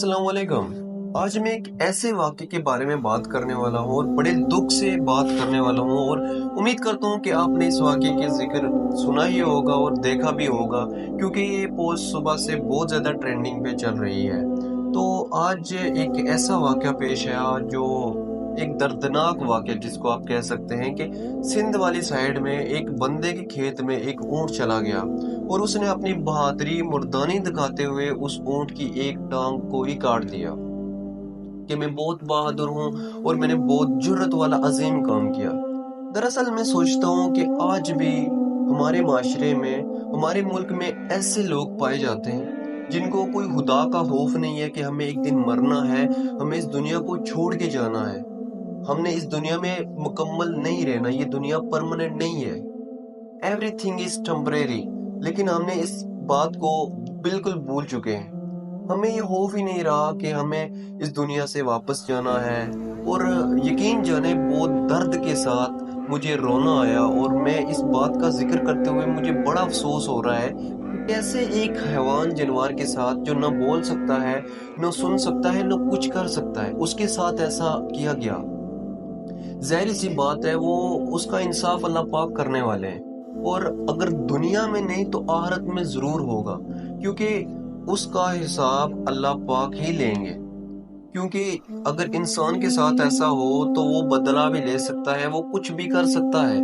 अस्सलाम वालेकुम। आज मैं एक ऐसे वाक़े के बारे में बात करने वाला हूँ और बड़े दुख से बात करने वाला हूँ और उम्मीद करता हूँ कि आपने इस वाक़े के ज़िक्र सुना ही होगा और देखा भी होगा, क्योंकि ये पोस्ट सुबह से बहुत ज़्यादा ट्रेंडिंग पे चल रही है। तो आज एक ऐसा वाक़या पेश आया जो एक दर्दनाक वाक़या जिसको आप कह सकते हैं कि सिंध वाली साइड में एक बंदे के खेत में एक ऊँट चला गया और उसने अपनी बहादुरी मुर्दानी दिखाते हुए उस ऊँट की एक टांग को ही काट दिया कि मैं बहुत बहादुर हूँ और मैंने बहुत जुर्रत वाला अजीम काम किया। दरअसल मैं सोचता हूँ कि आज भी हमारे माशरे में, हमारे मुल्क में ऐसे लोग पाए जाते हैं जिनको कोई खुदा का खौफ नहीं है कि हमें एक दिन मरना है, हमें इस दुनिया को छोड़ के जाना है, हमने इस दुनिया में मुकम्मल नहीं रहना, ये दुनिया परमानेंट नहीं है, एवरीथिंग इज टेम्परेरी। लेकिन हमने इस बात को बिल्कुल भूल चुके हैं। हमें ये खौफ ही नहीं रहा कि हमें इस दुनिया से वापस जाना है। और यकीन जाने बहुत दर्द के साथ मुझे रोना आया और मैं इस बात का जिक्र करते हुए मुझे बड़ा अफसोस हो रहा है कि कैसे एक हैवान जानवर के साथ जो न बोल सकता है, न सुन सकता है, न कुछ कर सकता है, उसके साथ ऐसा किया गया। ज़ाहिर सी बात है वो उसका इंसाफ अल्लाह पाक करने वाले हैं, और अगर दुनिया में नहीं तो आखिरत में ज़रूर होगा, क्योंकि उसका हिसाब अल्लाह पाक ही लेंगे। क्योंकि अगर इंसान के साथ ऐसा हो तो वो बदला भी ले सकता है, वो कुछ भी कर सकता है,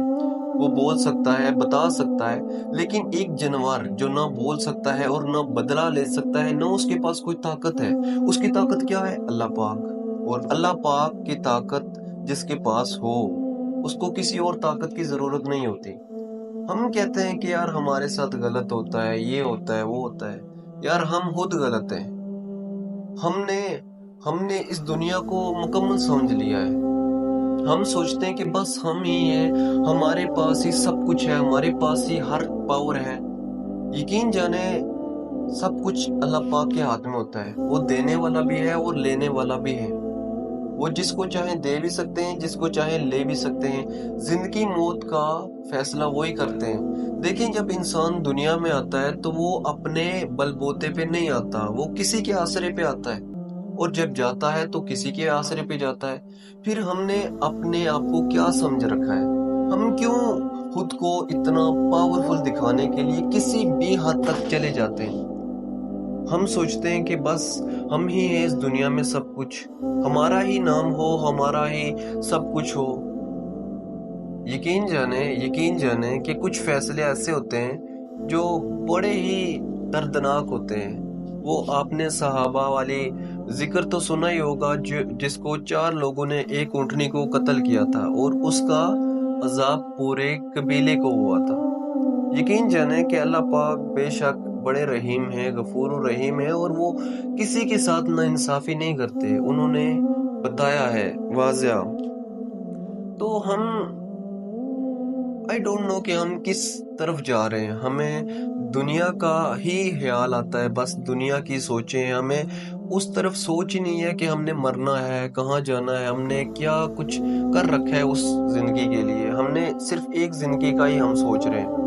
वो बोल सकता है, बता सकता है। लेकिन एक जानवर जो ना बोल सकता है और ना बदला ले सकता है, ना उसके पास कोई ताकत है, उसकी ताकत क्या है? अल्लाह पाक। और अल्लाह पाक की ताकत जिसके पास हो उसको किसी और ताकत की जरूरत नहीं होती। हम कहते हैं कि यार हमारे साथ गलत होता है, ये होता है, वो होता है। यार हम खुद गलत हैं। हमने हमने इस दुनिया को मुकम्मल समझ लिया है। हम सोचते हैं कि बस हम ही हैं, हमारे पास ही सब कुछ है, हमारे पास ही हर पावर है। यकीन जाने सब कुछ अल्लाह पाक के हाथ में होता है। वो देने वाला भी है और लेने वाला भी है। वो जिसको चाहे दे भी सकते हैं, जिसको चाहे ले भी सकते हैं। जिंदगी मौत का फैसला वही करते हैं। देखिए, जब इंसान दुनिया में आता है तो वो अपने बलबूते पे नहीं आता, वो किसी के आसरे पे आता है, और जब जाता है तो किसी के आसरे पे जाता है। फिर हमने अपने आप को क्या समझ रखा है? हम क्यों खुद को इतना पावरफुल दिखाने के लिए किसी भी हद तक चले जाते हैं? हम सोचते हैं कि बस हम ही हैं इस दुनिया में, सब कुछ हमारा ही नाम हो, हमारा ही सब कुछ हो। यकीन जाने कि कुछ फैसले ऐसे होते हैं जो बड़े ही दर्दनाक होते हैं। वो आपने सहाबा वाली जिक्र तो सुना ही होगा, जिसको 4 लोगों ने एक ऊँटनी को कत्ल किया था और उसका अजाब पूरे कबीले को हुआ था। यकीन जाने कि अल्लाह पाक बेशक बड़े रहीम है, गफूर रहीम है, और वो किसी के साथ नाइंसाफी नहीं करते। उन्होंने बताया है वाज़िया। तो हम आई डोंट नो कि हम किस तरफ जा रहे हैं। हमें दुनिया का ही ख्याल आता है, बस दुनिया की सोचें। हमें उस तरफ सोच ही नहीं है कि हमने मरना है, कहाँ जाना है, हमने क्या कुछ कर रखा है उस जिंदगी के लिए। हमने सिर्फ एक जिंदगी का ही हम सोच रहे हैं।